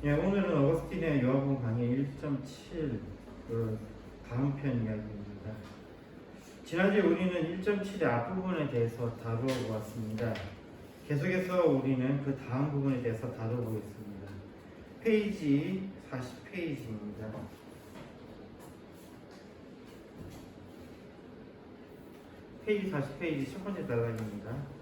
예, 오늘은 어거스틴의 요한복음 강의 1.7 그 다음 편 이야기입니다. 지난주에 우리는 1.7의 앞부분에 대해서 다루어 보았습니다. 계속해서 우리는 그 다음 부분에 대해서 다뤄보겠습니다. 페이지 40페이지입니다. 페이지 40페이지 첫 번째 단락입니다.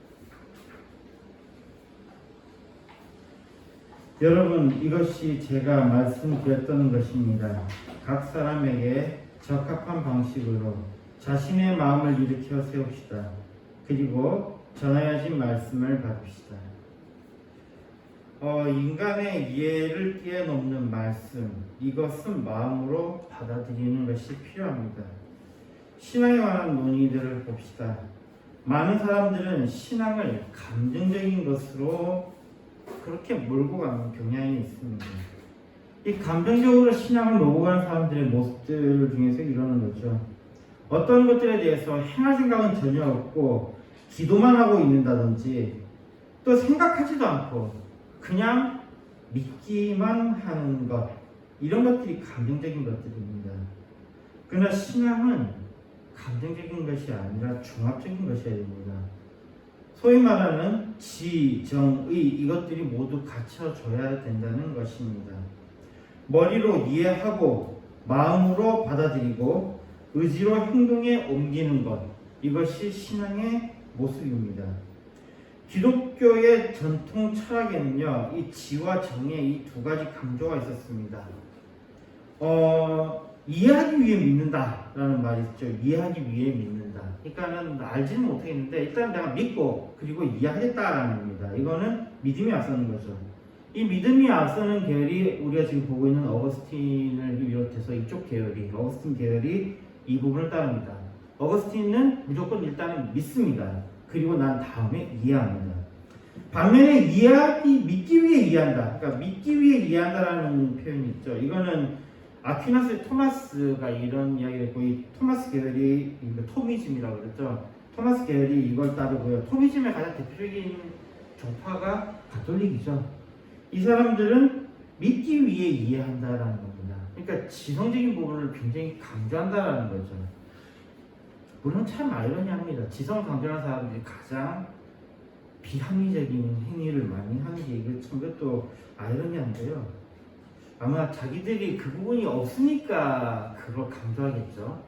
여러분, 이것이 제가 말씀드렸던 것입니다. 각 사람에게 적합한 방식으로 자신의 마음을 일으켜 세웁시다. 그리고 전하여진 말씀을 받읍시다. 인간의 이해를 뛰어넘는 말씀, 이것은 마음으로 받아들이는 것이 필요합니다. 신앙에 관한 논의들을 봅시다. 많은 사람들은 신앙을 감정적인 것으로 그렇게 몰고 가는 경향이 있습니다. 이 감정적으로 신앙을 몰고 가는 사람들의 모습들 중에서 이러는 거죠. 어떤 것들에 대해서 행할 생각은 전혀 없고 기도만 하고 있는다든지 또 생각하지도 않고 그냥 믿기만 하는 것, 이런 것들이 감정적인 것들입니다. 그러나 신앙은 감정적인 것이 아니라 종합적인 것이어야 됩니다. 소위 말하는 지, 정, 의, 이것들이 모두 갖춰져야 된다는 것입니다. 머리로 이해하고 마음으로 받아들이고 의지로 행동에 옮기는 것, 이것이 신앙의 모습입니다. 기독교의 전통 철학에는요, 이 지와 정의 이 두 가지 강조가 있었습니다. 이해하기 위해 믿는다라는 말이 있죠. 이해하기 위해 믿는다. 그러니까는 알지는 못하겠는데 일단 내가 믿고 그리고 이해하겠다라는 겁니다. 이거는 믿음이 앞서는 거죠. 이 믿음이 앞서는 계열이 우리가 지금 보고 있는 어거스틴을 비롯해서 이쪽 계열이, 어거스틴 계열이 이 부분을 따릅니다. 어거스틴은 무조건 일단은 믿습니다. 그리고 난 다음에 이해합니다. 반면에 믿기 위해 이해한다. 그러니까 믿기 위해 이해한다라는 표현이 있죠. 이거는 아퀴나스 토마스가 이런 이야기를 했고, 이 토마스 계열이 토미즘이라고 그랬죠. 토마스 계열이 이걸 따르고요. 토미즘의 가장 대표적인 종파가 가톨릭이죠. 이 사람들은 믿기 위해 이해한다라는 겁니다. 그러니까 지성적인 부분을 굉장히 강조한다라는 거죠. 물론 참 아이러니합니다. 지성을 강조하는 사람들이 가장 비합리적인 행위를 많이 하는 게 이게 참 그것도 아이러니한데요. 아마 자기들이 그 부분이 없으니까 그걸 강조하겠죠.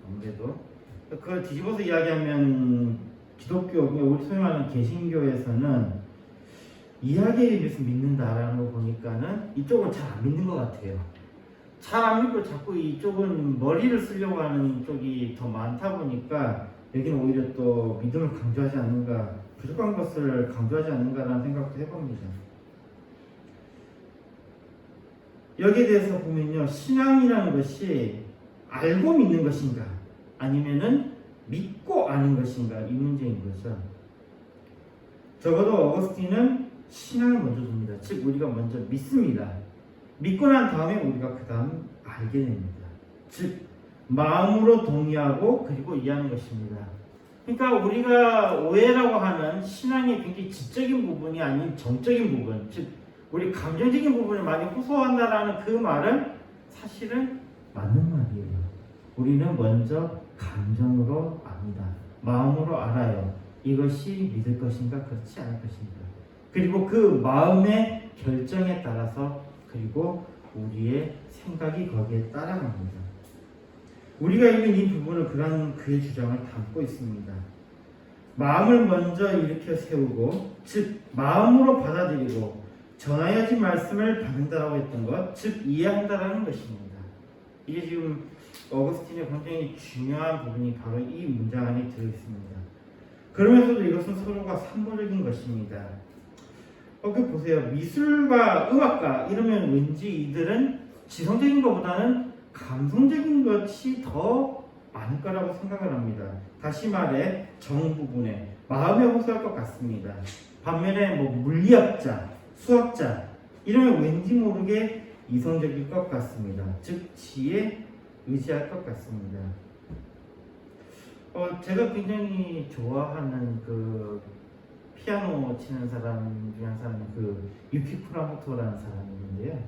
아무래도 그걸 뒤집어서 이야기하면 기독교, 우리 소위 말하는 개신교에서는 이야기에 의해서 믿는다라는 거 보니까는 이쪽은 잘 안 믿는 것 같아요. 잘 안 믿고 자꾸 이쪽은 머리를 쓰려고 하는 쪽이 더 많다 보니까 여기는 오히려 또 믿음을 강조하지 않는가, 부족한 것을 강조하지 않는가라는 생각도 해봅니다. 여기에 대해서 보면요, 신앙이라는 것이 알고 믿는 것인가 아니면은 믿고 아는 것인가, 이 문제인 거죠. 적어도 어거스틴은 신앙을 먼저 줍니다. 즉 우리가 먼저 믿습니다. 믿고 난 다음에 우리가 그 다음 알게 됩니다. 즉 마음으로 동의하고 그리고 이해하는 것입니다. 그러니까 우리가 오해라고 하는 신앙의 굉장히 지적인 부분이 아닌 정적인 부분, 즉 우리 감정적인 부분을 많이 호소한다라는 그 말은 사실은 맞는 말이에요. 우리는 먼저 감정으로 압니다. 마음으로 알아요. 이것이 믿을 것인가 그렇지 않을 것인가. 그리고 그 마음의 결정에 따라서 그리고 우리의 생각이 거기에 따라갑니다. 우리가 읽은 이 부분은 그의 주장을 담고 있습니다. 마음을 먼저 일으켜 세우고, 즉 마음으로 받아들이고 전하여진 말씀을 받는다라고 했던 것, 즉 이해한다라는 것입니다. 이게 지금 어거스틴의 굉장히 중요한 부분이 바로 이 문장 안에 들어있습니다. 그러면서도 이것은 서로가 상호적인 것입니다. 그 보세요. 미술과 음악가 이러면 왠지 이들은 지성적인 것보다는 감성적인 것이 더 많을 거라고 생각을 합니다. 다시 말해 정 부분에 마음에 호소할 것 같습니다. 반면에 물리학자, 수학자 이러면 왠지 모르게 이성적일 것 같습니다. 즉 지에 의지할 것 같습니다. 제가 굉장히 좋아하는 그 피아노 치는 사람 중에 한 사람이 그 유키 쿠라모토라는 사람이 있는데요.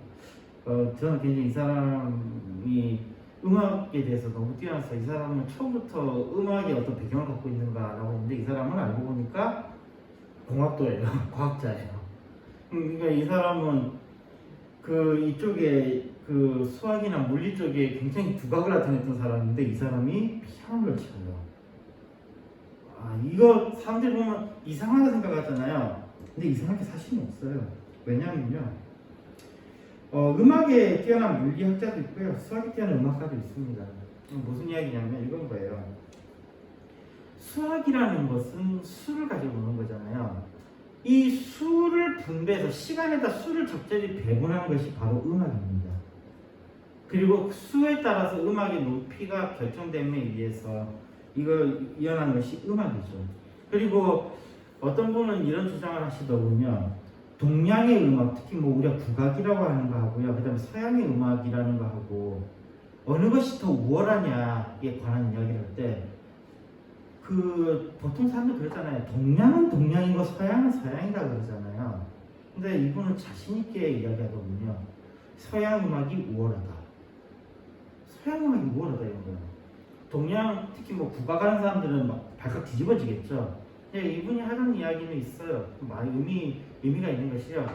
저는 굉장히 이 사람이 음악에 대해서 너무 뛰어나서 이 사람은 처음부터 음악의 어떤 배경을 갖고 있는가라고 했는데 이 사람은 알고 보니까 공학도예요. 과학자예요. 그러니까 이 사람은 그 이쪽에 그 수학이나 물리 쪽에 굉장히 두각을 나타냈던 사람인데 이 사람이 피아노를 치고요. 이거 사람들이 보면 이상하게 생각하잖아요. 근데 이상하게 사실은 없어요. 왜냐면요. 음악에 뛰어난 물리학자도 있고요. 수학에 뛰어난 음악가도 있습니다. 무슨 이야기냐면 이건 거예요. 수학이라는 것은 수를 가지고 노는 거잖아요. 이 수를 분배해서 시간에다 수를 적절히 배분하는 것이 바로 음악입니다. 그리고 수에 따라서 음악의 높이가 결정됨에 의해서 이걸 이어난 것이 음악이죠. 그리고 어떤 분은 이런 주장을 하시더군요. 동양의 음악, 특히 뭐 우리가 국악이라고 하는 거 하고요. 그 다음에 서양의 음악이라는 거 하고 어느 것이 더 우월하냐에 관한 이야기를 할 때 보통 사람들 그러잖아요. 동양은 동양이고 서양은 서양이다 그러잖아요. 근데 이분은 자신있게 이야기하더군요. 서양 음악이 우월하다. 서양 음악이 우월하다 이런 거예요. 동양 특히 뭐 국악하는 사람들은 막 발칵 뒤집어지겠죠. 근데 이분이 하는 이야기는 있어요. 많이 의미가 있는 것이죠.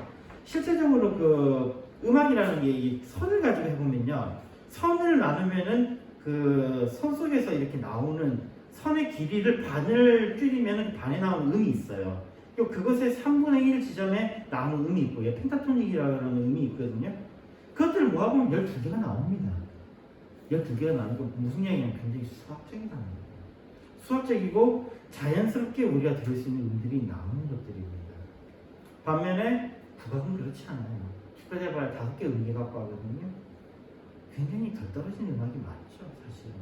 실제적으로 그 음악이라는 게 선을 가지고 해보면요. 선을 나누면은 그 선 속에서 이렇게 나오는 선의 길이를 반을 줄이면 반에 나오는 음이 있어요. 그것의 3분의 1 지점에 나오는 음이 있고요. 펜타토닉이라는 음이 있거든요. 그것들을 모아보면 12개가 나옵니다. 12개가 나오니까 무슨 얘기냐면 굉장히 수학적이라는 거예요. 수학적이고 자연스럽게 우리가 들을 수 있는 음들이 나오는 것들입니다. 반면에 국악은 그렇지 않아요. 기껏 해봐야 5개 음계 갖고 하거든요. 굉장히 덜 떨어지는 음악이 많죠, 사실은.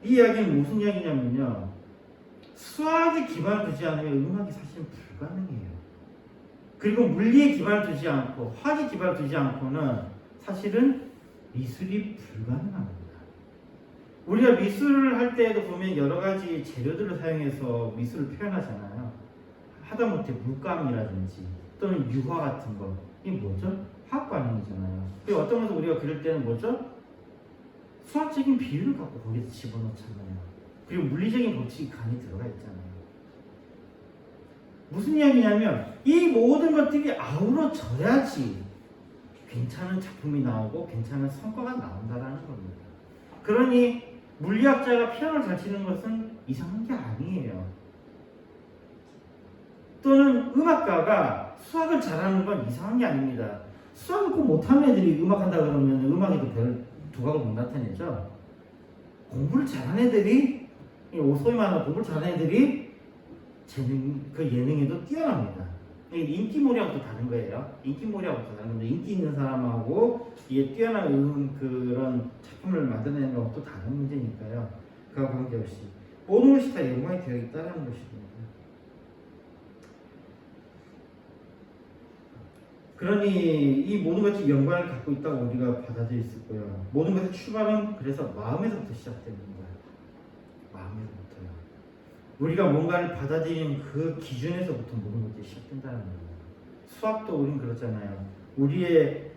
이 이야기는 무슨 이야기냐면요. 수학에 기반을 두지 않으면 음악이 사실은 불가능해요. 그리고 물리에 기반을 두지 않고 화학에 기반을 두지 않고는 사실은 미술이 불가능합니다. 우리가 미술을 할 때에도 보면 여러 가지 재료들을 사용해서 미술을 표현하잖아요. 하다못해 물감이라든지 또는 유화 같은 거. 이게 뭐죠? 화학 반응이잖아요. 그리고 어떤 것을 우리가 그릴 때는 뭐죠? 수학적인 비율을 갖고 거기서 집어넣잖아요. 그리고 물리적인 법칙이 간이 들어가 있잖아요. 무슨 이야기냐면 이 모든 것들이 아우러져야지 괜찮은 작품이 나오고 괜찮은 성과가 나온다는 겁니다. 그러니 물리학자가 피아노를 잘 치는 것은 이상한 게 아니에요. 또는 음악가가 수학을 잘하는 건 이상한 게 아닙니다. 수학을 꼭 못하는 애들이 음악한다 그러면 음악에도 별 두각을 못 나타내죠. 공부를 잘하는 애들이, 소위 말하는 공부를 잘하는 애들이 그 예능에도 뛰어납니다. 인기몰이하고 또 다른 거예요. 인기몰이하고 또 다른 건데 인기 있는 사람하고 이게 뛰어난 그런 작품을 만들어내는 건 또 다른 문제니까요. 그와 관계없이 모든 것이 다 연관이 되어 있다는 것입니다. 그러니 이 모든 것이 연관을 갖고 있다고 우리가 받아들일 수 있고요. 모든 것의 출발은 그래서 마음에서부터 시작되는 거예요. 마음에서부터요. 우리가 뭔가를 받아들이는 그 기준에서부터 모든 것이 시작된다는 거예요. 수학도 우린 그렇잖아요. 우리의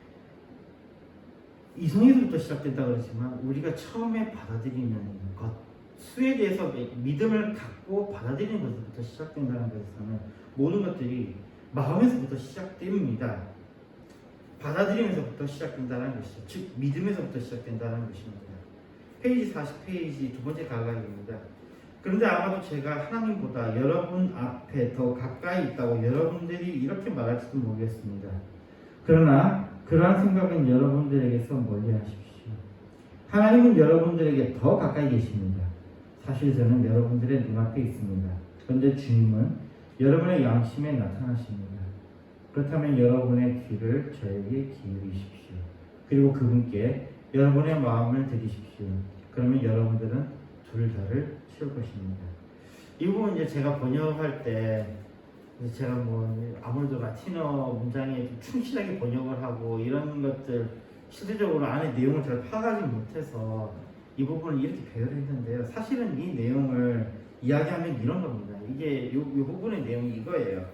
이성에서부터 시작된다 그러지만 우리가 처음에 받아들이는 것, 수에 대해서 믿음을 갖고 받아들이는 것부터 시작된다는 것에서는 모든 것들이 마음에서부터 시작됩니다. 받아들이면서부터 시작된다는 것이죠. 즉 믿음에서부터 시작된다는 것입니다. 페이지 40페이지 두 번째 가각입니다. 그런데 아마도 제가 하나님보다 여러분 앞에 더 가까이 있다고 여러분들이 이렇게 말할지도 모르겠습니다. 그러나 그러한 생각은 여러분들에게서 멀리 하십시오. 하나님은 여러분들에게 더 가까이 계십니다. 사실 저는 여러분들의 눈앞에 있습니다. 그런데 주님은 여러분의 양심에 나타나십니다. 그렇다면 여러분의 귀를 저에게 기울이십시오. 그리고 그분께 여러분의 마음을 드리십시오. 그러면 여러분들은 둘 다를 채울 것입니다. 이 부분 이제 제가 번역할 때 제가 뭐 아무래도 라틴어 문장에 좀 충실하게 번역을 하고 이런 것들 실질적으로 안에 내용을 잘 파악하지 못해서 이 부분을 이렇게 배열을 했는데요. 사실은 이 내용을 이야기하면 이런 겁니다. 이게 요 부분의 내용이 이거예요.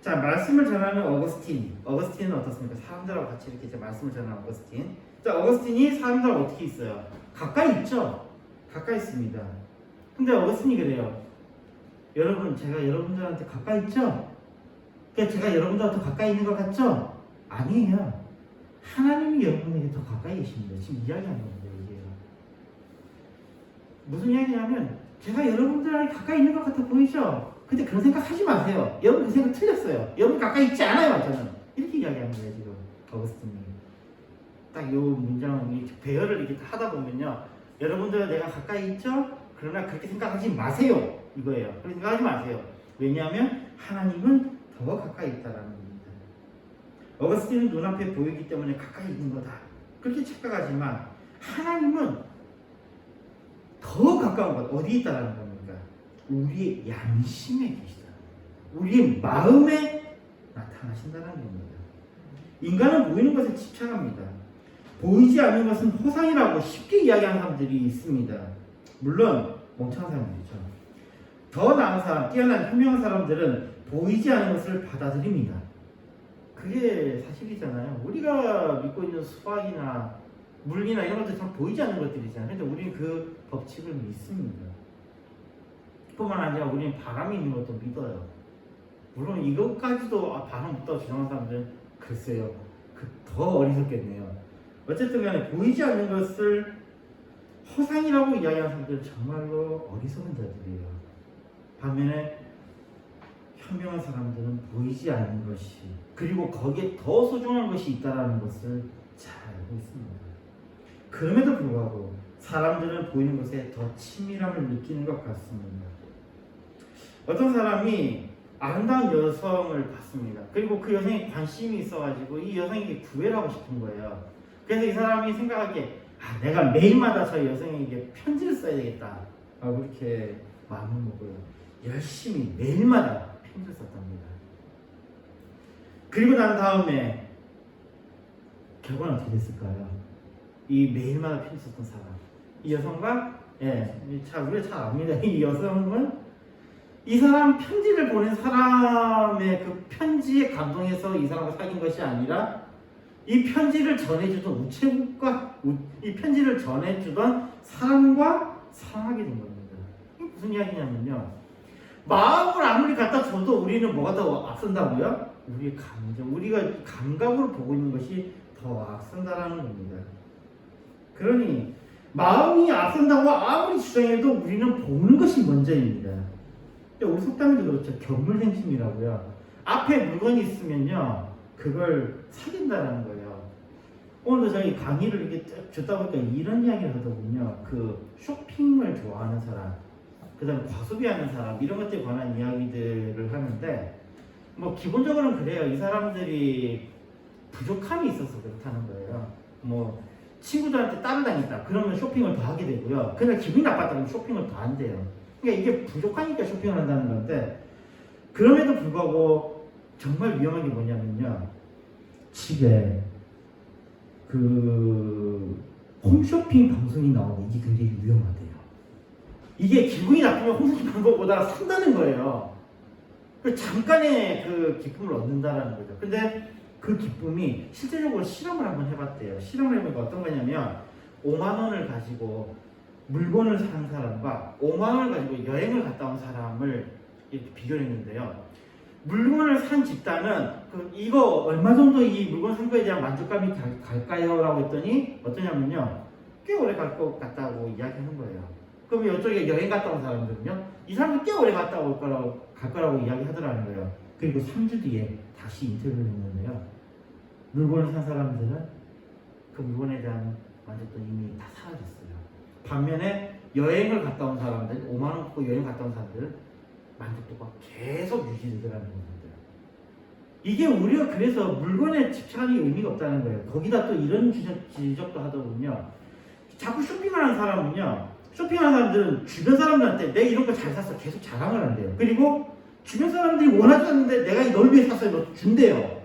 자, 말씀을 전하는 어거스틴은 어떻습니까? 사람들하고 같이 이렇게 이제 말씀을 전하는 어거스틴. 자, 어거스틴이 사람들하고 어떻게 있어요? 가까이 있죠? 가까이 있습니다. 근데 어거스틴이 그래요. 여러분, 제가 여러분들한테 가까이 있죠? 그러니까 제가 여러분들하고 더 가까이 있는 것 같죠? 아니에요. 하나님이 여러분에게 더 가까이 계십니다. 지금 이야기하는 겁니다. 이게 무슨 이야기냐면 제가 여러분들하고 가까이 있는 것 같아 보이죠? 근데 그런 생각 하지 마세요. 여러분 그 생각 틀렸어요. 여러분 가까이 있지 않아요. 저는 이렇게 이야기하는 거예요. 지금 어거스틴이 딱 요 문장을 이렇게 배열을 이렇게 하다 보면요, 여러분들 내가 가까이 있죠? 그러나 그렇게 생각하지 마세요. 이거예요. 그렇게 생각하지 마세요. 왜냐하면 하나님은 더 가까이 있다라는 겁니다. 어거스틴은 눈앞에 보이기 때문에 가까이 있는 거다, 그렇게 착각하지만 하나님은 더 가까운 것 어디 있다라는 겁니까? 우리의 양심에 계시다. 우리의 마음에 나타나신다는 겁니다. 인간은 보이는 것에 집착합니다. 보이지 않는 것은 허상이라고 쉽게 이야기하는 사람들이 있습니다. 물론 멍청한 사람들이죠. 더 나은 사람, 뛰어난 현명한 사람들은 보이지 않는 것을 받아들입니다. 그게 사실이잖아요. 우리가 믿고 있는 수학이나 물리나 이런 것들 다 보이지 않는 것들이잖아요. 근데 우리는 그 법칙을 믿습니다. 뿐만 아니라 우리는 바람이 있는 것도 믿어요. 물론 이것까지도 바람 없다고 주장하는 사람들은 글쎄요, 더 어리석겠네요. 어쨌든 간에 보이지 않는 것을 허상이라고 이야기하는 사람들은 정말로 어리석은 자들이에요. 반면에 현명한 사람들은 보이지 않는 것이, 그리고 거기에 더 소중한 것이 있다는 것을 잘 알고 있습니다. 그럼에도 불구하고 사람들은 보이는 것에 더 친밀함을 느끼는 것 같습니다. 어떤 사람이 아름다운 여성을 봤습니다. 그리고 그 여성에 관심이 있어가지고 이 여성에게 구애를 하고 싶은 거예요. 그래서 이 사람이 생각하기에 내가 매일마다 저 여성에게 편지를 써야 되겠다 라고 이렇게 마음을 먹어요. 열심히 매일마다 편지를 썼답니다. 그리고 난 다음에 결과는 어떻게 됐을까요? 이 매일마다 편지 썼던 사람, 이 여성과 우리가 잘 압니다. 이 여성은 이 사람 편지를 보낸 사람의 그 편지에 감동해서 이 사람과 사귄 것이 아니라 이 편지를 전해주던 우체국과 이 편지를 전해주던 사람과 사랑하게 된 겁니다. 이게 무슨 이야기냐면요, 마음을 아무리 갖다 줘도 우리는 뭐가 더 앞선다고요? 우리의 감정, 우리가 감각으로 보고 있는 것이 더 앞선다라는 겁니다. 그러니 마음이 앞선다고 아무리 주장해도 우리는 보는 것이 먼저입니다. 우리 속담에도 그렇죠. 견물생심이라고요. 앞에 물건이 있으면요, 그걸 사귄다라는 거예요. 오늘도 저희 강의를 이렇게 쭉 듣다 보니까 이런 이야기를 하더군요. 그 쇼핑을 좋아하는 사람, 그 다음에 과소비하는 사람, 이런 것들에 관한 이야기들을 하는데, 뭐 기본적으로는 그래요. 이 사람들이 부족함이 있어서 그렇다는 거예요. 뭐 친구들한테 따라다닌다 그러면 쇼핑을 더 하게 되고요. 그날 기분이 나빴다면 쇼핑을 더 한대요. 그러니까 이게 부족하니까 쇼핑을 한다는 건데, 그럼에도 불구하고 정말 위험한 게 뭐냐면요, 집에 그 홈쇼핑 방송이 나오고 이게 굉장히 위험하대요. 이게 기분이 나쁘면 홈쇼핑 방송보다 산다는 거예요. 잠깐의 그 기쁨을 얻는다라는 거죠. 근데 그 기쁨이 실제적으로 실험을 한번 해봤대요. 실험을 해보니까 어떤 거냐면 5만 원을 가지고 물건을 산 사람과 5만 원을 가지고 여행을 갔다 온 사람을 이렇게 비교를 했는데요. 물건을 산 집단은 이거 얼마 정도 이 물건 산 거에 대한 만족감이 갈까요? 라고 했더니 어떠냐면요, 꽤 오래 갈 것 같다고 이야기하는 거예요. 그럼 이쪽에 여행 갔다 온 사람들은요, 이 사람은 꽤 오래 갔다 올 거라고, 갈 거라고 이야기하더라는 거예요. 그리고 3주 뒤에 다시 인터뷰를 했는데요, 물건을 산 사람들은 그 물건에 대한 만족도는 이미 다 사라졌어요. 반면에 여행을 갔다 온 사람들, 5만 원 갖고 여행 갔다 온 사람들은 만족도가 계속 유지되더라는 겁니다. 이게 우리가 그래서 물건에 집착하는 의미가 없다는 거예요. 거기다 또 이런 지적도 하더군요. 자꾸 쇼핑하는 사람은요, 쇼핑하는 사람들은 주변 사람들한테 내가 이런 거 잘 샀어 계속 자랑을 한대요. 그리고 주변 사람들이 원하지 않는데 내가 널 위해 샀어요, 너 준대요.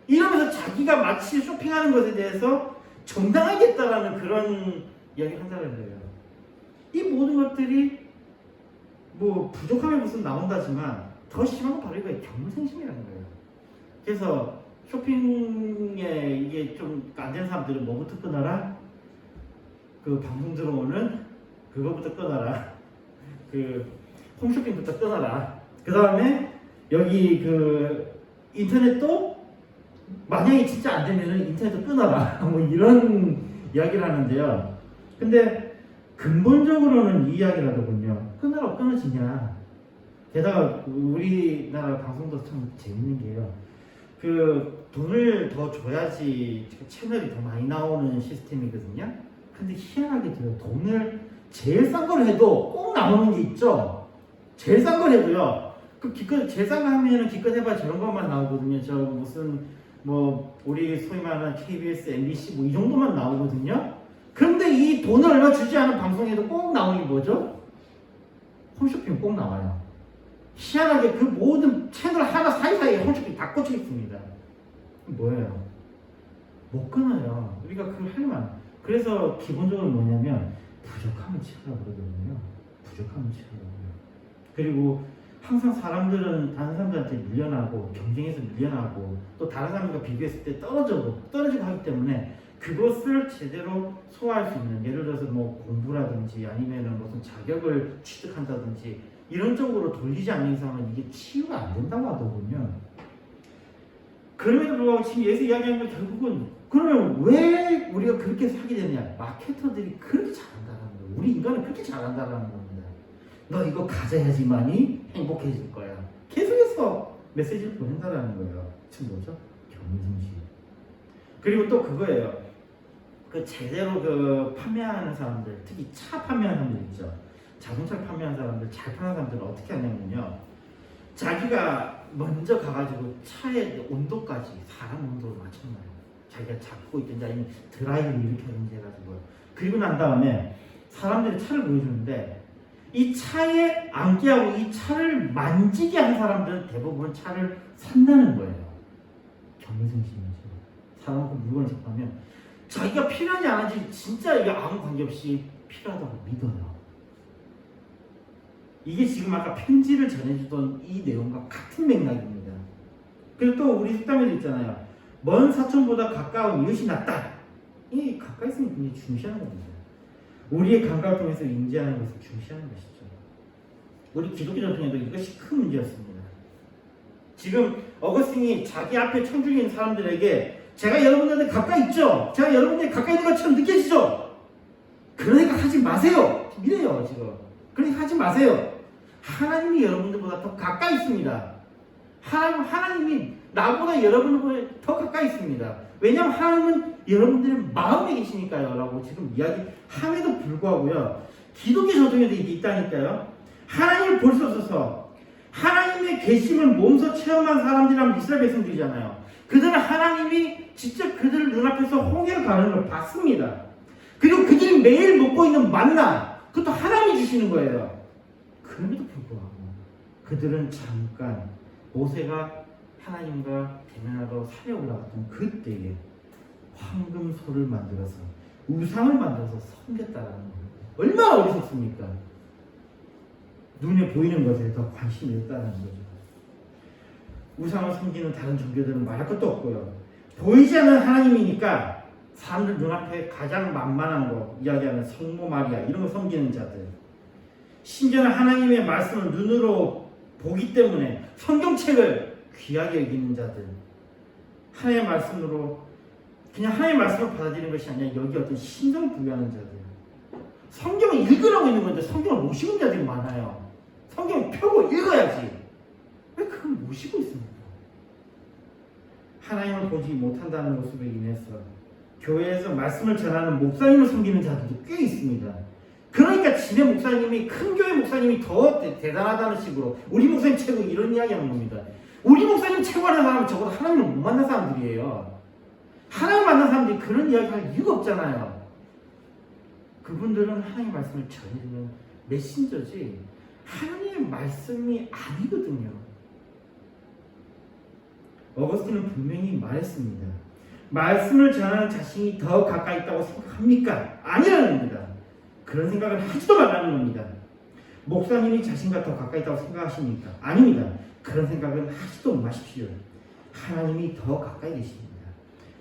이러면서 자기가 마치 쇼핑하는 것에 대해서 정당하겠다라는 그런 이야기를 한다는 거예요. 이 모든 것들이 뭐 부족함이 무슨 나온다지만 더 심한 건 바로 이거예요. 경물생심이라는 거예요. 그래서 쇼핑에 이게 좀 안 되는 사람들은 뭐부터 끊어라? 그 방송 들어오는 그거부터 끊어라. 그 홈쇼핑부터 끊어라. 그 다음에 여기 그 인터넷도 만약에 진짜 안 되면은 인터넷도 끊어라. 뭐 이런 이야기를 하는데요. 근데 근본적으로는 이 이야기를 하더군요. 끊으라고 끊어지냐. 게다가 우리나라 방송도 참 재밌는 게요. 그 돈을 더 줘야지 채널이 더 많이 나오는 시스템이거든요. 근데 희한하게도요. 돈을 제일 싼 걸 해도 꼭 나오는 게 있죠. 제일 싼 걸 해도요. 그 기껏 제일 싼 거 하면은 기껏 해봐 저런 것만 나오거든요. 저 무슨 뭐 우리 소위 말하는 KBS, MBC 뭐 이 정도만 나오거든요. 그런데 이 돈을 얼마 주지 않은 방송에도 꼭 나오는 게 뭐죠? 홈쇼핑 꼭 나와요. 희한하게 그 모든 채널 하나 사이사이에 홈쇼핑 다 꽂혀 있습니다. 뭐예요? 못 끊어요. 우리가 그걸 하려면. 그래서 기본적으로 뭐냐면 부족함을 채우라고 그러거든요. 부족함을 채우라고요. 그리고 항상 사람들은 다른 사람들한테 밀려나고 경쟁에서 밀려나고 또 다른 사람과 비교했을 때 떨어지고 하기 때문에 그것을 제대로 소화할 수 있는, 예를 들어서 뭐 공부라든지 아니면은 무슨 자격을 취득한다든지 이런 쪽으로 돌리지 않는 이상은 이게 치유가 안 된다고 하더군요. 그럼에도 불구하고 지금 여기서 이야기하는 건 결국은 그러면 왜 우리가 그렇게 사게 되냐? 마케터들이 그렇게 잘한다는 거예요. 우리 인간은 그렇게 잘한다는 겁니다. 너 이거 가져야지만이 행복해질 거야. 계속해서 메시지를 보낸다는 거예요. 지금 뭐죠? 경쟁심. 그리고 또 그거예요. 그 제대로 그 판매하는 사람들, 특히 차 판매하는 사람들 있죠. 자동차를 판매하는 사람들, 잘 파는 사람들은 어떻게 하냐면요. 자기가 먼저 가가지고 차의 온도까지 사람 온도로 맞춰놔요. 자기가 잡고 있든지 아니면 드라이브를 이렇게 하든지 해가지고. 그리고 난 다음에 사람들이 차를 보여주는데 이 차에 앉게 하고 이 차를 만지게 한 사람들은 대부분 차를 산다는 거예요. 경쟁심이죠. 사람하고 물건을 접하면 자기가 필요한지 안 하는지 진짜 이게 아무 관계없이 필요하다고 믿어요. 이게 지금 아까 편지를 전해주던 이 내용과 같은 맥락입니다. 그리고 또 우리 속담에도 있잖아요. 먼 사촌보다 가까운 이웃이 낫다. 이 가까이 있으면 굉장히 중시하는 겁니다. 우리의 감각을 통해서 인지하는 것을 중시하는 것이죠. 우리 기독교 전통에도 이것이 큰 문제였습니다. 지금 어거스틴이 자기 앞에 청중에 있는 사람들에게 제가 여러분들한테 가까이 있죠? 제가 여러분들이 가까이 있는 것처럼 느껴지죠? 그러니까 하지 마세요. 이래요 지금. 그러니까 하지 마세요. 하나님이 여러분들보다 더 가까이 있습니다. 하나님이 나보다 여러분들보다 더 가까이 있습니다. 왜냐하면 하나님은 여러분들의 마음에 계시니까요 라고 지금 이야기함에도 불구하고요. 기독교 전통에도 이게 있다니까요. 하나님을 볼 수 없어서 하나님의 계심을 몸소 체험한 사람들이라면 이스라엘 백성들이잖아요. 그들은 하나님이 직접 그들 눈앞에서 홍해를 가르는 걸 봤습니다. 그리고 그들이 매일 먹고 있는 만나, 그것도 하나님이 주시는 거예요. 그럼에도 불구하고 그들은 잠깐 모세가 하나님과 대면하러 산에 올라갔던 그때에 황금소를 만들어서 우상을 만들어서 섬겼다라는 거예요. 얼마나 어리석습니까? 눈에 보이는 것에 더 관심이 있다는 거죠. 우상을 섬기는 다른 종교들은 말할 것도 없고요. 보이지 않는 하나님이니까 사람들 눈앞에 가장 만만한 거 이야기하는 성모 마리아 이런 거 섬기는 자들, 심지어는 하나님의 말씀을 눈으로 보기 때문에 성경책을 귀하게 여기는 자들, 하나님의 말씀으로 그냥 하나님의 말씀을 받아들이는 것이 아니라 여기 어떤 신성을 부여하는 자들, 성경을 읽으라고 있는 건데 성경을 못 읽은 자들이 많아요. 성경을 펴고 읽어야지. 왜 그걸 모시고 있습니까? 하나님을 보지 못한다는 모습에 인해서 교회에서 말씀을 전하는 목사님을 섬기는 자들도 꽤 있습니다. 그러니까 지네 목사님이, 큰 교회 목사님이 더 대단하다는 식으로 우리 목사님 최고 이런 이야기 하는 겁니다. 우리 목사님 최고라는 사람은 적어도 하나님을 못 만난 사람들이에요. 하나님 만난 사람들이 그런 이야기 할 이유가 없잖아요. 그분들은 하나님의 말씀을 전해주는 메신저지 하나님의 말씀이 아니거든요. 어거스틴은 분명히 말했습니다. 말씀을 전하는 자신이 더 가까이 있다고 생각합니까? 아니라는 겁니다. 그런 생각을 하지도 말라는 겁니다. 목사님이 자신과 더 가까이 있다고 생각하십니까? 아닙니다. 그런 생각은 하지도 마십시오. 하나님이 더 가까이 계십니다.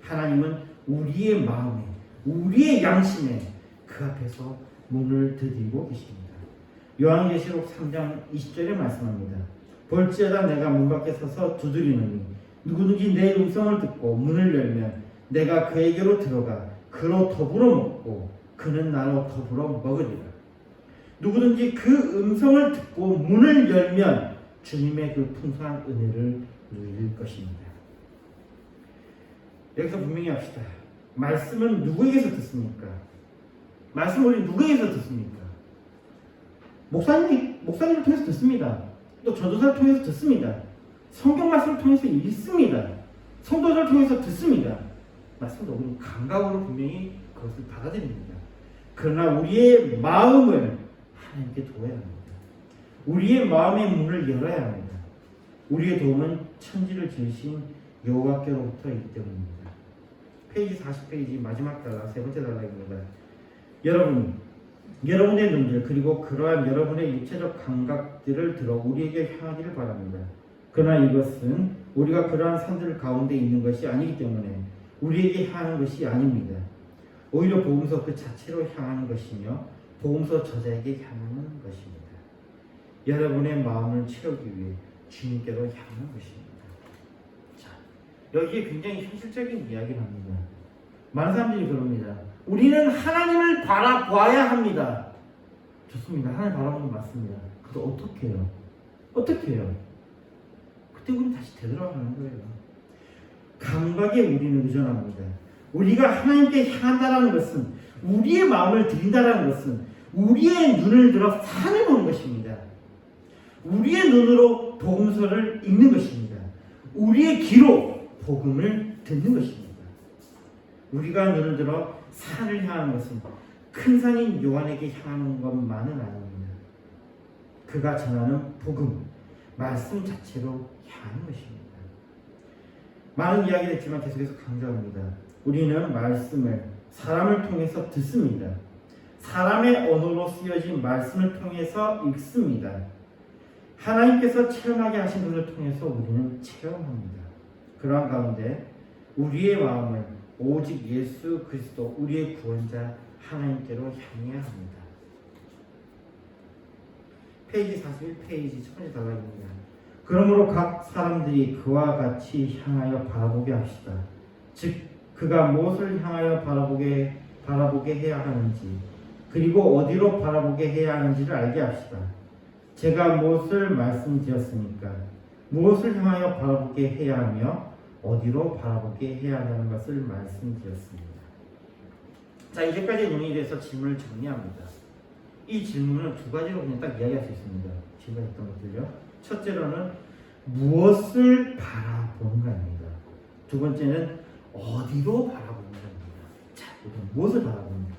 하나님은 우리의 마음에, 우리의 양심에 그 앞에서 문을 두드리고 계십니다. 요한계시록 3장 20절에 말씀합니다. 볼지어다 내가 문 밖에 서서 두드리노니 누구든지 내 음성을 듣고 문을 열면 내가 그에게로 들어가 그로 더불어 먹고 그는 나로 더불어 먹으리라. 누구든지 그 음성을 듣고 문을 열면 주님의 그 풍성한 은혜를 누릴 것입니다. 여기서 분명히 합시다. 말씀은 누구에게서 듣습니까? 말씀을 우리 누구에게서 듣습니까? 목사님을 통해서 듣습니다. 또 전도사를 통해서 듣습니다. 성경 말씀을 통해서 읽습니다. 성도들을 통해서 듣습니다. 말씀도 우리는 감각으로 분명히 그것을 받아들입니다. 그러나 우리의 마음을 하나님께 둬야 합니다. 우리의 마음의 문을 열어야 합니다. 우리의 도움은 천지를 지으신 여호와께로부터 있기 때문입니다. 페이지 40페이지 마지막 단락 세 번째 단락입니다. 여러분의 눈들 그리고 그러한 여러분의 육체적 감각들을 들어 우리에게 향하기를 바랍니다. 그러나 이것은 우리가 그러한 산들 가운데 있는 것이 아니기 때문에 우리에게 향하는 것이 아닙니다. 오히려 복음서 그 자체로 향하는 것이며 복음서 저자에게 향하는 것입니다. 여러분의 마음을 채우기 위해 주님께로 향하는 것입니다. 자, 여기에 굉장히 현실적인 이야기를 합니다. 많은 사람들이 그럽니다. 우리는 하나님을 바라봐야 합니다. 좋습니다. 하나님 바라보는 거 맞습니다. 그래서 어떻게 해요? 어떻게 해요? 그때 우리는 다시 되돌아가는 거예요. 감각에 우리는 의존합니다. 우리가 하나님께 향한다는 것은 우리의 마음을 드린다는 것은 우리의 눈을 들어 산을 보는 것입니다. 우리의 눈으로 복음서를 읽는 것입니다. 우리의 귀로 복음을 듣는 것입니다. 우리가 눈을 들어 산을 향하는 것은 큰 산인 요한에게 향하는 것만은 아닙니다. 그가 전하는 복음, 말씀 자체로 향하는 것입니다. 많은 이야기를 했지만 계속해서 강조합니다. 우리는 말씀을 사람을 통해서 듣습니다. 사람의 언어로 쓰여진 말씀을 통해서 읽습니다. 하나님께서 체험하게 하신 것을 통해서 우리는 체험합니다. 그러한 가운데 우리의 마음을 오직 예수 그리스도 우리의 구원자 하나님께로 향해야 합니다. 페이지 41페이지 첫 번째 단락입니다. 그러므로 각 사람들이 그와 같이 향하여 바라보게 합시다. 즉 그가 무엇을 향하여 바라보게 해야 하는지 그리고 어디로 바라보게 해야 하는지를 알게 합시다. 제가 무엇을 말씀드렸습니까? 무엇을 향하여 바라보게 해야 하며 어디로 바라보게 해야 한다는 것을 말씀드렸습니다. 자, 이제까지 논의돼서 질문을 정리합니다. 이 질문은 두 가지로 그냥 딱 이야기할 수 있습니다. 제가 했던 것들요. 첫째로는 무엇을 바라보는가입니다. 두 번째는 어디로 바라보는가입니다. 자, 우선 무엇을 바라봅니까?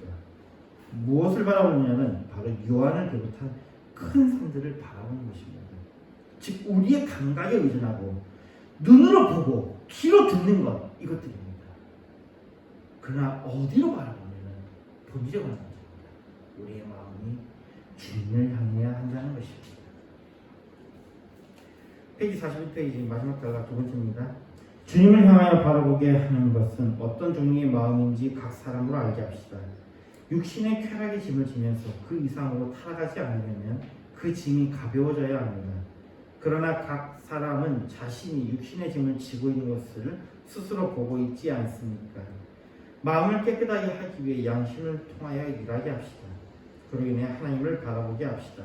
무엇을 바라보느냐는 바로 요한을 비롯한 큰 산들을 바라보는 것입니다. 즉 우리의 감각에 의존하고 눈으로 보고 귀로 듣는 것 이것들입니다. 그러나 어디로 바라보냐면 본질에 관한 것입니다. 우리의 마음이 주님을 향해야 한다는 것입니다. 페이지 41페이지 마지막 단락 두 번째입니다. 주님을 향하여 바라보게 하는 것은 어떤 종류의 마음인지 각 사람으로 알게 합시다. 육신의 쾌락의 짐을 지면서 그 이상으로 타락하지 않으려면 그 짐이 가벼워져야 합니다. 그러나 각 사람은 자신이 육신의 짐을 지고 있는 것을 스스로 보고 있지 않습니까? 마음을 깨끗하게 하기 위해 양심을 통하여 일하게 합시다. 그로 인해 하나님을 바라보게 합시다.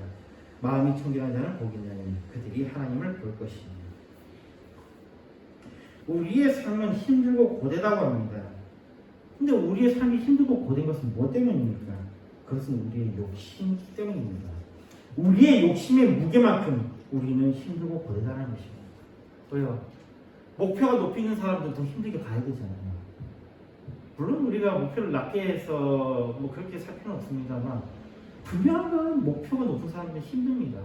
마음이 청결한 자는 복이 있나니 그들이 하나님을 볼 것입니다. 우리의 삶은 힘들고 고되다고 합니다. 근데 우리의 삶이 힘들고 고된 것은 뭐 때문입니까? 그것은 우리의 욕심 때문입니다. 우리의 욕심의 무게만큼 우리는 힘들고 고되다는 것입니다. 왜요? 목표가 높이 있는 사람들도 힘들게 가야 되잖아요. 물론 우리가 목표를 낮게 해서 뭐 그렇게 살 필요는 없습니다만 분명한 건 목표가 높은 사람들은 힘듭니다.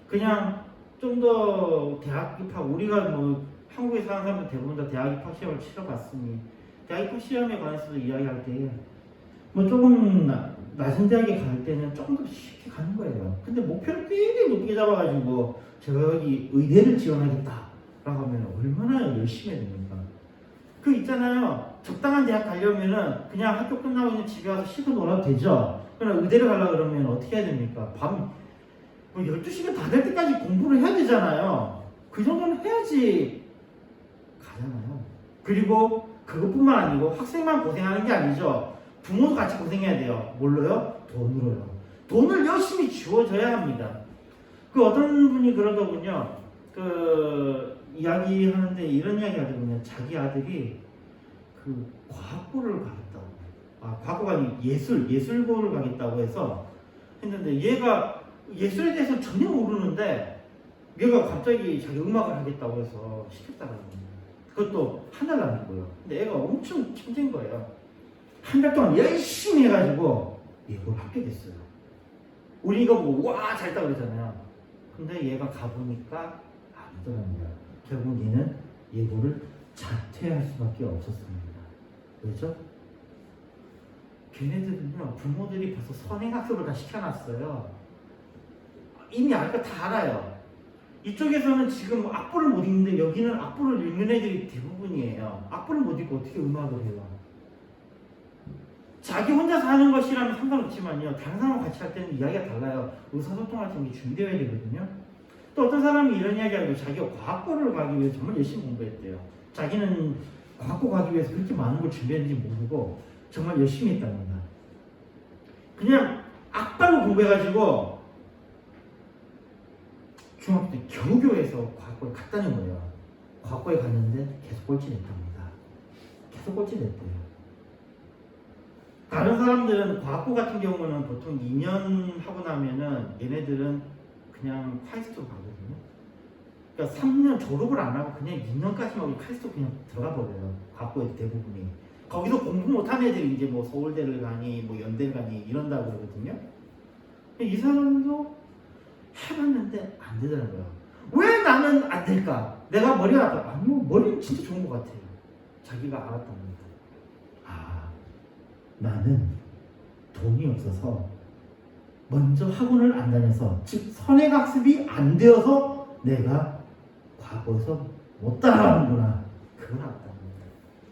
그냥 좀 더 대학 입학 우리가 뭐 한국에 사는 사람들 대부분 다 대학 입학 시험을 치러봤으니 대학 입학 시험에 관해서도 이야기할 때 뭐 조금 낮은 대학에 갈 때는 조금 더 쉽게 가는 거예요. 근데 목표를 굉장히 높게 잡아가지고 제가 여기 의대를 지원하겠다라고 하면 얼마나 열심히 해야 됩니까? 그 있잖아요. 적당한 대학 가려면은 그냥 학교 끝나고 그냥 집에 와서 쉬고 놀아도 되죠. 그러나 의대를 가려고 그러면 어떻게 해야 됩니까? 밤 12시간 다 될 때까지 공부를 해야 되잖아요. 그 정도는 해야지 가잖아요. 그리고 그것뿐만 아니고 학생만 고생하는 게 아니죠. 부모도 같이 고생해야 돼요. 뭘로요? 돈으로요. 돈을 열심히 주어줘야 합니다. 그 어떤 분이 그러더군요. 그 이야기하는데 이런 이야기 하더군요. 자기 아들이 그 과학고를 가겠다고. 과학고가 아니고 예술고를 가겠다고 해서 했는데 얘가 예술에 대해서 전혀 모르는데 얘가 갑자기 자기 음악을 하겠다고 해서 시켰다는 거예요. 그것도 한 달 남기고요. 근데 애가 엄청 천재인 거예요. 한 달 동안 열심히 해가지고 예고를 합격했어요. 우리 이거 보고 와 잘했다 그러잖아요. 근데 얘가 가보니까 아니더랍니다. 결국 얘는 예고를 자퇴할 수밖에 없었습니다. 왜죠? 걔네들은요 부모들이 벌써 선행학습을 다 시켜놨어요. 이미 알 거 다 알아요. 이쪽에서는 지금 악보를 못 읽는데 여기는 악보를 읽는 애들이 대부분이에요. 악보를 못 읽고 어떻게 음악을 해요? 자기 혼자서 하는 것이라면 상관없지만요. 다른 사람과 같이 할 때는 이야기가 달라요. 의사소통 같은 게 준비되어야 되거든요. 또 어떤 사람이 이런 이야기하고 자기가 과학고를 가기 위해서 정말 열심히 공부했대요. 자기는 과학고 가기 위해서 그렇게 많은 걸 준비했는지 모르고 정말 열심히 했답니다. 그냥 악발로 공부해가지고 중학교 때 겨우겨우해서 과학고에 갔다는 거예요. 과학고에 갔는데 계속 꼴찌됐답니다. 계속 꼴찌됐대요. 다른 사람들은 과학고 같은 경우는 보통 2년 하고 나면은 얘네들은 그냥 카이스트로 가거든요. 그러니까 3년 졸업을 안 하고 그냥 2년까지만 하고 카이스트로 그냥 들어가 버려요. 과학고의 대부분이. 거기서 공부 못한 애들이 이제 뭐 서울대를 가니 뭐 연대를 가니 이런다고 그러거든요. 이 사람도 해봤는데 안 되더라고요. 왜 나는 안 될까? 내가 머리가 나빠. 아니요, 머리는 진짜 좋은 것 같아요. 자기가 알았던 겁니다. 나는 돈이 없어서 먼저 학원을 안 다녀서 즉 선행학습이 안 되어서 내가 과거에서 못 따라가는구나. 그걸 알았다는 겁니다.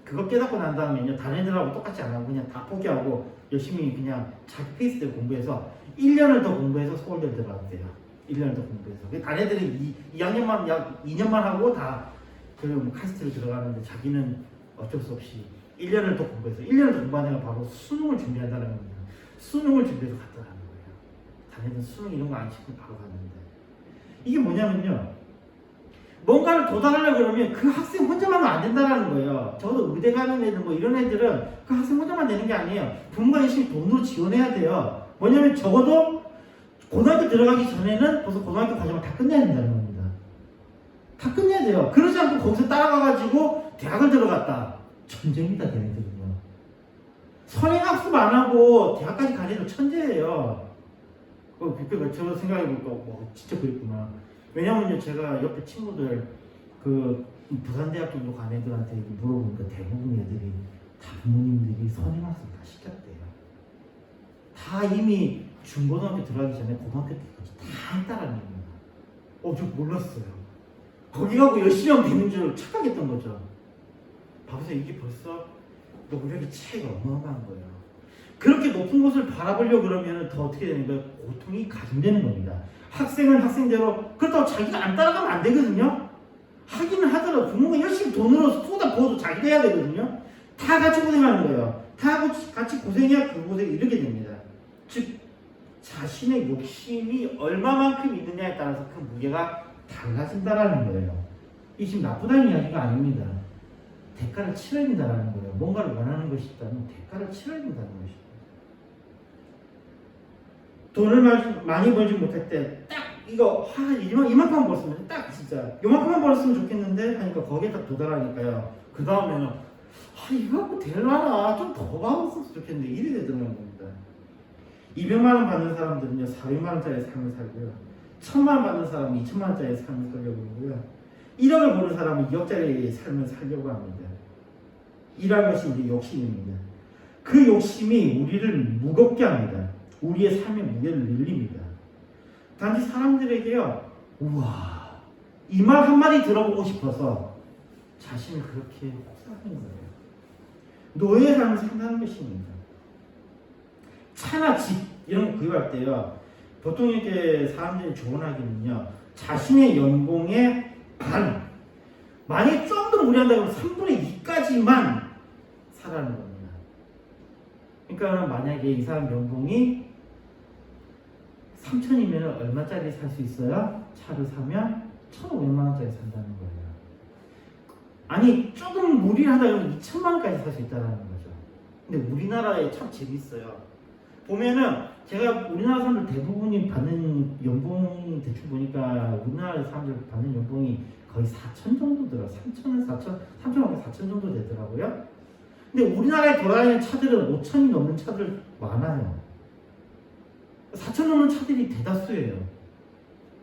그거 깨닫고 난 다음에는요 다른 애들하고 똑같이 안 하고 그냥 다 포기하고 열심히 그냥 자기 페이스대로 공부해서 1년을 더 공부해서 서울대를 들어갔대요. 1년을 더 공부해서. 다른 애들은 2학년만 약 2년만 하고 다 그 카스트를 들어가는데 자기는 어쩔 수 없이 1년을 더 공부해서 1년을 더 공부하다가 바로 수능을 준비한다는 겁니다. 수능을 준비해서 갔다는 거예요. 다른 애들은 수능 이런 거 안 치고 바로 갔는데 이게 뭐냐면요 뭔가를 도달하려고 그러면 그 학생 혼자만 하면 안 된다는 거예요. 적어도 의대 가는 애들 뭐 이런 애들은 그 학생 혼자만 되는 게 아니에요. 부모가 열심히 돈으로 지원해야 돼요. 뭐냐면 적어도 고등학교 들어가기 전에는 벌써 고등학교 과정을 다 끝내야 된다는 겁니다. 다 끝내야 돼요. 그러지 않고 거기서 따라가가지고 대학을 들어갔다. 천재입니다, 걔네들은요. 선행학습 안 하고 대학까지 간 애들 천재예요. 저 생각해보니까 진짜 그랬구나. 왜냐면요 제가 옆에 친구들 그 부산대학 정도 간 애들한테 물어보니까 대부분 애들이 다 부모님들이 선행학습 다 시켰대요. 다 이미 중고등학교 들어가기 전에 고등학교 때까지 다 했다라는 겁니다. 저 몰랐어요. 거기 가고 열심히 하면 되는 줄 착각했던 거죠. 봐보세요. 이게 벌써 노력의 차이가 어마어마한 거예요. 그렇게 높은 곳을 바라보려고 그러면 더 어떻게 되는 거예요? 고통이 가중되는 겁니다. 학생은 학생대로 그렇다고 자기가 안 따라가면 안 되거든요. 하기는 하더라도 부모가 열심히 돈으로 쏟아부어도 자기가 해야 되거든요. 다 같이 고생하는 거예요. 다 같이 고생해야 그곳에 이르게 됩니다. 즉 자신의 욕심이 얼마만큼 있느냐에 따라서 그 무게가 달라진다라는 거예요. 이게 지금 나쁘다는 이야기가 아닙니다. 대가를 치러야 된다는 거예요. 뭔가를 원하는 것이 있다면 대가를 치러야 된다는 것입니다. 돈을 많이 벌지 못할 때 딱 이거 이만큼만 벌었으면 딱 진짜 이만큼만 벌었으면 좋겠는데 하니까 거기에 딱 도달하니까요. 그 다음에는 이거 갖고 될라나 좀 더 받았으면 좋겠는데 이래 되더라는 겁니다. 200만 원 받는 사람들은요 400만 원짜리 삶을 살고요. 1000만 원 받는 사람은 2천만 원짜리 삶을 살려고 하고요. 1억을 버는 사람은 2억짜리 삶을 살려고 합니다. 이런 것이 이제 욕심입니다. 그 욕심이 우리를 무겁게 합니다. 우리의 삶의 무게를 늘립니다. 단지 사람들에게요, 우와, 이 말 한마디 들어보고 싶어서 자신을 그렇게 혹사하는 거예요. 노예의 삶을 산다는 것입니다. 차나 집 이런 거 구입할 때요, 보통 이렇게 사람들이 조언하기는요, 자신의 연봉의 반, 만약에 좀 더 무리한다 그러면 3분의 2까지만 사라는 겁니다. 그러니까 만약에 이 사람 연봉이 3천이면 얼마짜리 살 수 있어요? 차를 사면 1,500만 원짜리 산다는 거예요. 아니 조금 무리하다 그러면 2천만 원까지 살 수 있다는 거죠. 근데 우리나라에 참 재밌어요. 보면은 제가 우리나라 사람들 대부분이 받는 연봉 대충 보니까 우리나라 사람들 받는 연봉이 거의 4천 정도 들어요. 3천에서 4천, 3천에서 4천 정도 되더라고요. 근데 우리나라에 돌아다니는 차들은 5천이 넘는 차들 많아요. 4천 넘는 차들이 대다수예요.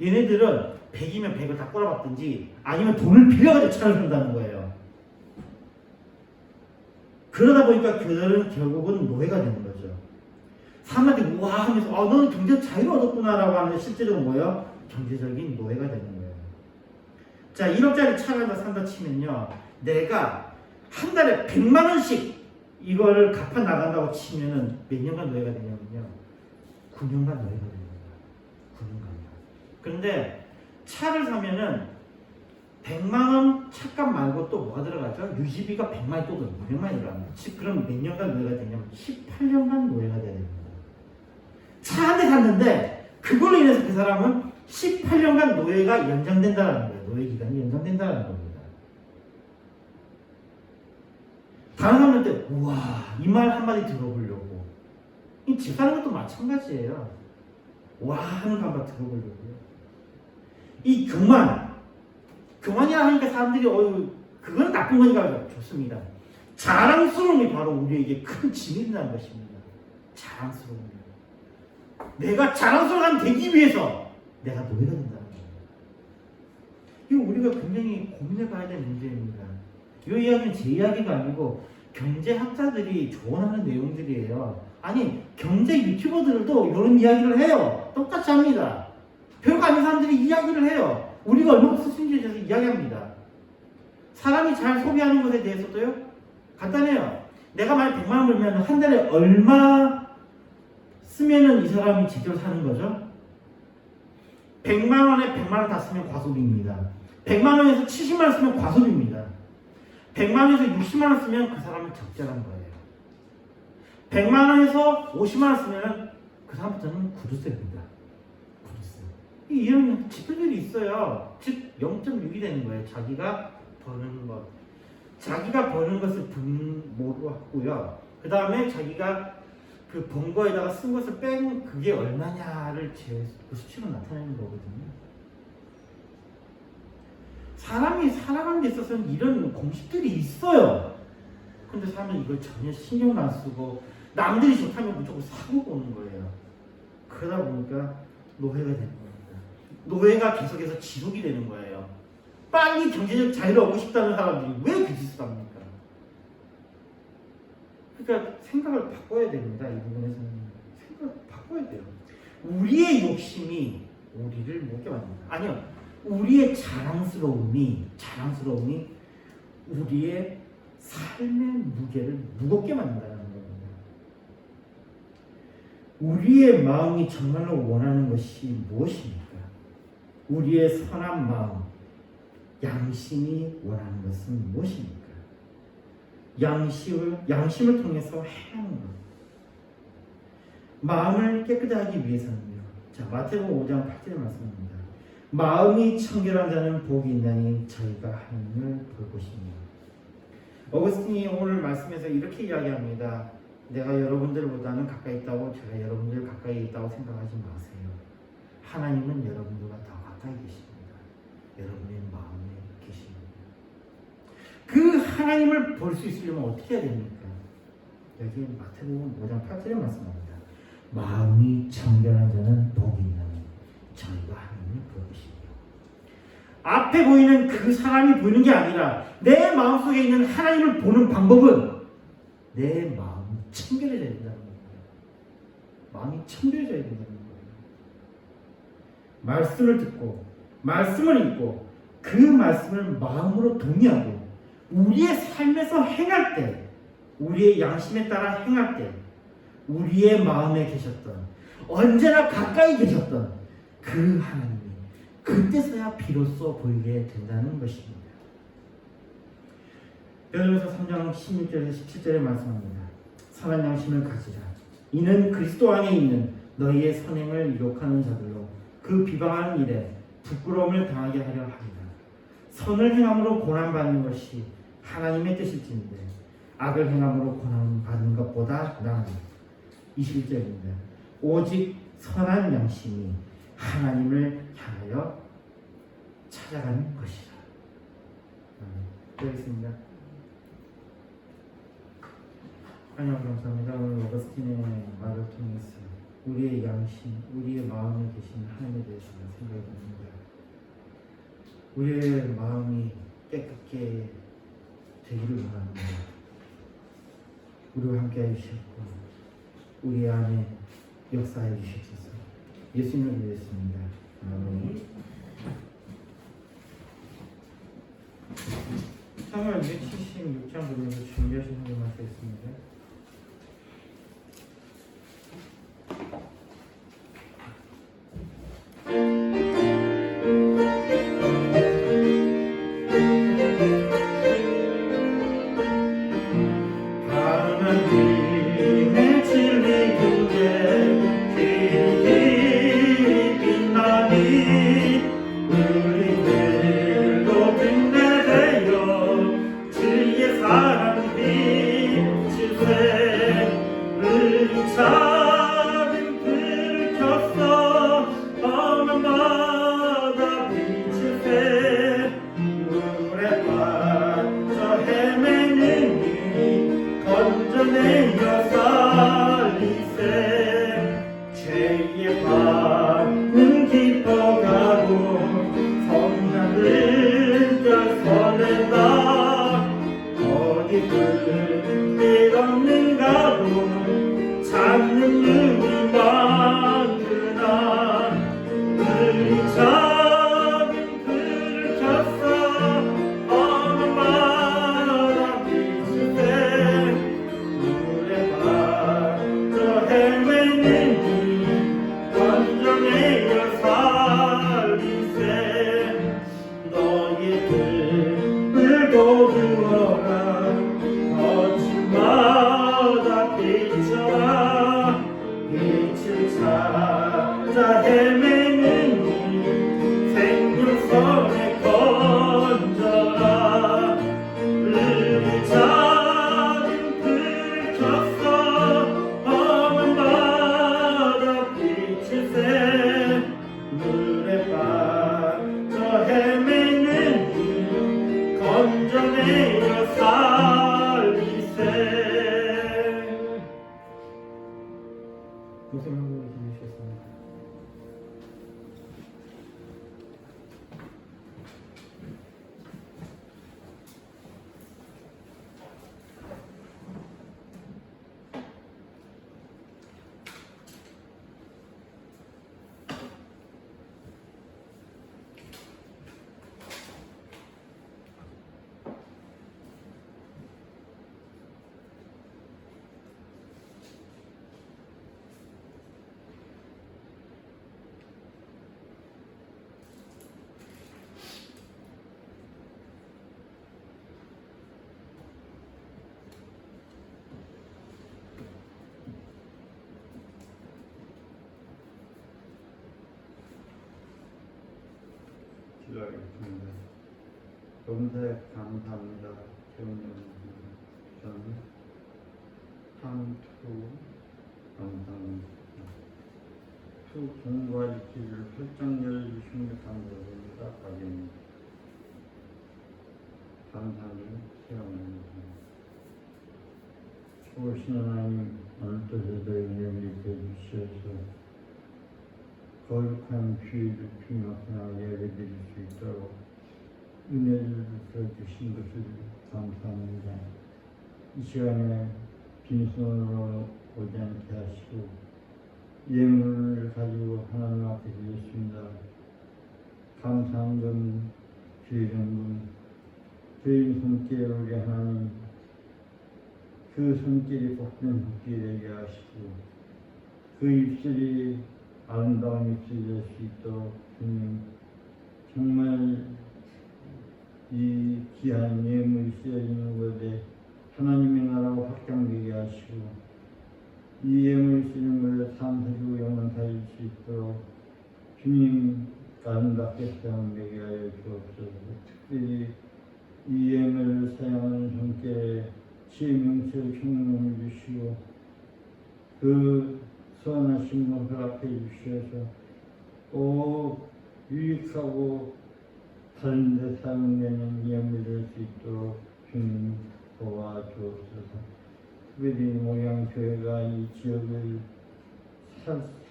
얘네들은 100이면 100을 다 꼬라박든지 아니면 돈을 빌려가지고 차를 산다는 거예요. 그러다 보니까 그들은 결국은 노예가 되는 거죠. 사람들이 우와 하면서 너는 경제 자유를 얻었구나라고 하는데 실제로는 뭐예요? 경제적인 노예가 되는 거예요. 자, 1억짜리 차를 하나 산다 치면요, 내가 한 달에 100만 원씩 이걸 갚아 나간다고 치면은 몇 년간 노예가 되냐면요, 9년간 노예가 됩니다. 9년간요. 그런데 차를 사면은 100만 원 차값 말고 또 뭐가 들어가죠? 유지비가 100만이 또 들어가요. 200만이 들어갑니다. 그럼 몇 년간 노예가 되냐면 18년간 노예가 돼야 됩니다. 차 한 대 샀는데 그걸로 인해서 그 사람은 18년간 노예가 연장된다는 거예요. 노예 기간이 연장된다는 겁니다. 다른 사람한테 우와 이 말 한마디 들어보려고, 이 집 사는 것도 마찬가지예요. 와 하는 거 한번 들어보려고요. 이 교만이라 하니까 사람들이 그건 나쁜 거니까 좋습니다. 자랑스러움이 바로 우리에게 큰 짐이 된다는 것입니다. 자랑스러움이. 내가 자랑스러운 사람이 되기 위해서 내가 노예가 된다는 거예요. 이거 우리가 굉장히 고민해 봐야 될 문제입니다. 이 이야기는 제 이야기가 아니고 경제학자들이 조언하는 내용들이에요. 아니 경제 유튜버들도 이런 이야기를 해요. 똑같이 합니다. 별거 아닌 사람들이 이야기를 해요. 우리가 얼마나 쓰신지에 대해서 이야기합니다. 사람이 잘 소비하는 것에 대해서도요, 간단해요. 내가 만약 100만 원 벌면 한 달에 얼마 쓰면은 이 사람이 제대로 사는 거죠? 100만 원에 100만 원 다 쓰면 과소비입니다. 100만 원에서 70만 원 쓰면 과소비입니다. 100만 원에서 60만 원 쓰면 그 사람은 적절한 거예요. 100만 원에서 50만 원 쓰면 그 사람부터는 구두쇠입니다. 구두쇠. 이런 지표들이 있어요. 즉 0.6이 되는 거예요. 자기가 버는 것. 자기가 버는 것을 분모로 하고요. 그 다음에 자기가 그 번 거에다가 쓴 것을 뺀 그게 얼마냐를 그 수치로 나타내는 거거든요. 사람이 살아가는 데 있어서는 이런 공식들이 있어요. 근데 사람은 이걸 전혀 신경도 안 쓰고 남들이 좋다면 무조건 사고 보는 거예요. 그러다 보니까 노예가 되는 겁니다. 노예가 계속해서 지속이 되는 거예요. 빨리 경제적 자유를 얻고 싶다는 사람들이 왜 그 짓을 합니까? 그러니까 생각을 바꿔야 됩니다. 이 부분에서는 생각을 바꿔야 돼요. 우리의 욕심이 우리를 무겁게 만듭니다. 아니요, 우리의 자랑스러움이 우리의 삶의 무게를 무겁게 만든다는 겁니다. 우리의 마음이 정말로 원하는 것이 무엇입니까? 우리의 선한 마음, 양심이 원하는 것은 무엇입니까? 양심을 통해서 행하는 것. 마음을 깨끗하기 위해서는요. 자, 마태복음 5장 8절의 말씀입니다. 마음이 청결한 자는 복이 있나니 저희가 하나님을 볼 것입니다. 어거스틴이 오늘 말씀에서 이렇게 이야기합니다. 내가 여러분들보다는 가까이 있다고 제가 여러분들 가까이 있다고 생각하지 마세요. 하나님은 여러분들과 더 가까이 계십니다. 여러분의 마음에 계십니다. 그 하나님을 볼 수 있으려면 어떻게 해야 됩니까? 여기 마태복음 5장 8절에 말씀합니다. 마음이 청결한 자는 복이 있나니 저희가 하나님을 볼 것입니다. 앞에 보이는 그 사람이 보이는 게 아니라 내 마음속에 있는 하나님을 보는 방법은 내 마음 청결해져야 된다는 거예요. 마음이 청결해져야 된다는 거예요. 말씀을 듣고 말씀을 읽고 그 말씀을 마음으로 동의하고 우리의 삶에서 행할 때, 우리의 양심에 따라 행할 때 우리의 마음에 계셨던, 언제나 가까이 계셨던 그 하나님이 그때서야 비로소 보이게 된다는 것입니다. 베드로서 3장 16절에서 17절에 말씀합니다. 선한 양심을 가지라. 이는 그리스도 안에 있는 너희의 선행을 유혹하는 자들로 그 비방하는 일에 부끄러움을 당하게 하려 합니다. 선을 행함으로 고난받는 것이 하나님의 뜻일진데 악을 행함으로 고난받는 것보다 나으니. 21절입니다. 오직 선한 양심이 하나님을 향하여 찾아가는 것이다. 되겠습니다. 하나님 감사합니다. 오늘 어거스틴의 말을 통해서 우리의 양심, 우리의 마음에 계신 하나님에 대해서 생각해 봅니다. 우리의 마음이 깨끗게 되기를 원합니다. 우리와 함께 해주셨고 우리 안에 역사해 주시옵소서. 예수님을 위했습니다. 아멘. 사무엘 276장 보면서 준비하신 한번 하겠습니다. 기도하겠습니다. 검색 감사합니다. 저는 상투 감사합니다. 투 공부할 길을 설정 열주신 것 감사합니다. 박입니다. 감사를 체험합니다. 좋으신 하나님, 오늘도 저희의 은혜를 주셔서 거룩한 주의를 중요하게 예배드릴 수 있도록 은혜를 주신 것을 감사합니다. 이 시간에 빈손으로 오지 않게 하시고 예물을 가지고 하나님 앞에 드렸습니다. 감사한 분, 주의는 분, 주인 손길에 우리 하나님 그 손길이 복된 손길이 되게 하시고 그 입술이 아름다운 입술이 될 수 있도록 주님 정말 이 귀한 예물이 쓰여지는 것에 하나님의 나라가 확장되게 하시고 이 예물을 쓰는 것에 삶사주고 영원 살릴 수 있도록 주님 아름답게 사용되게 하여 주옵소서. 특별히 이 예물을 사용하는 손길에 지혜 명철 총명을 주시고 그 선하신 분을 허락해 주셔서 유익하고 다른 데 사용되는 예물이 될 수 있도록 주님 도와주옵소서. 특별히 모양교회가 이 지역을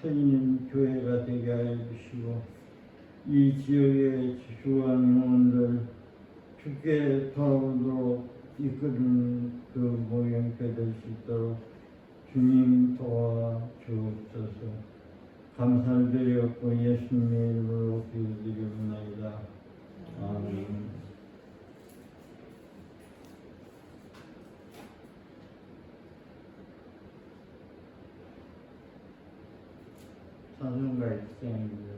살리는 교회가 되게 하여 주시고 이 지역의 주요한 영혼들 주께 돌아오도록 이끄는 그 모양교회 될 수 있도록 주님 도와주옵소서. 감사를 드렸고 예수님의 이름으로 기도드리옵나이다. 아멘. 찬송가 일장입니다.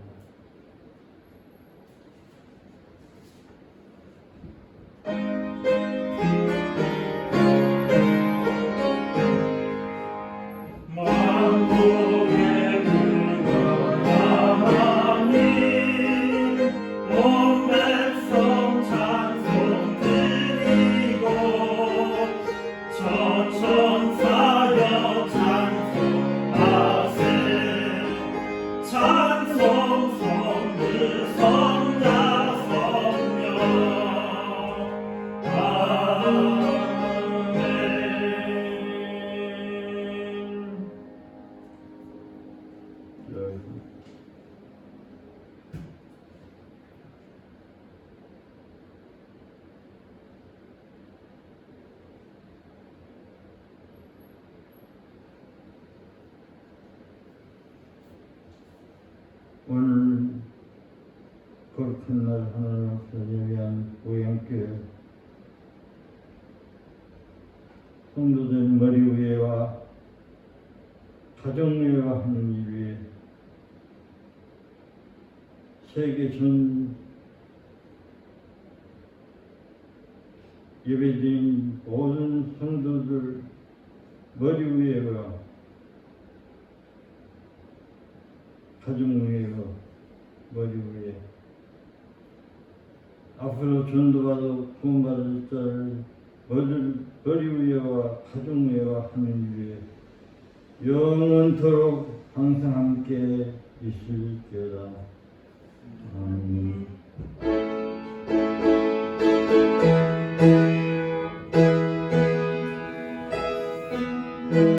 오늘 거룩한 날 하나님 앞에 예배한 모양교회 성도들 머리 위에와 가정 위에와 하는 일 위에 세계 전 예배드린 모든 성도들 머리 위에와 가정 위에와 머리 위에 앞으로 전도받아 구원받을 자를 머리 위에와 가정 위에와 하는 위에 영원토록 항상 함께 있을지어다. 아멘.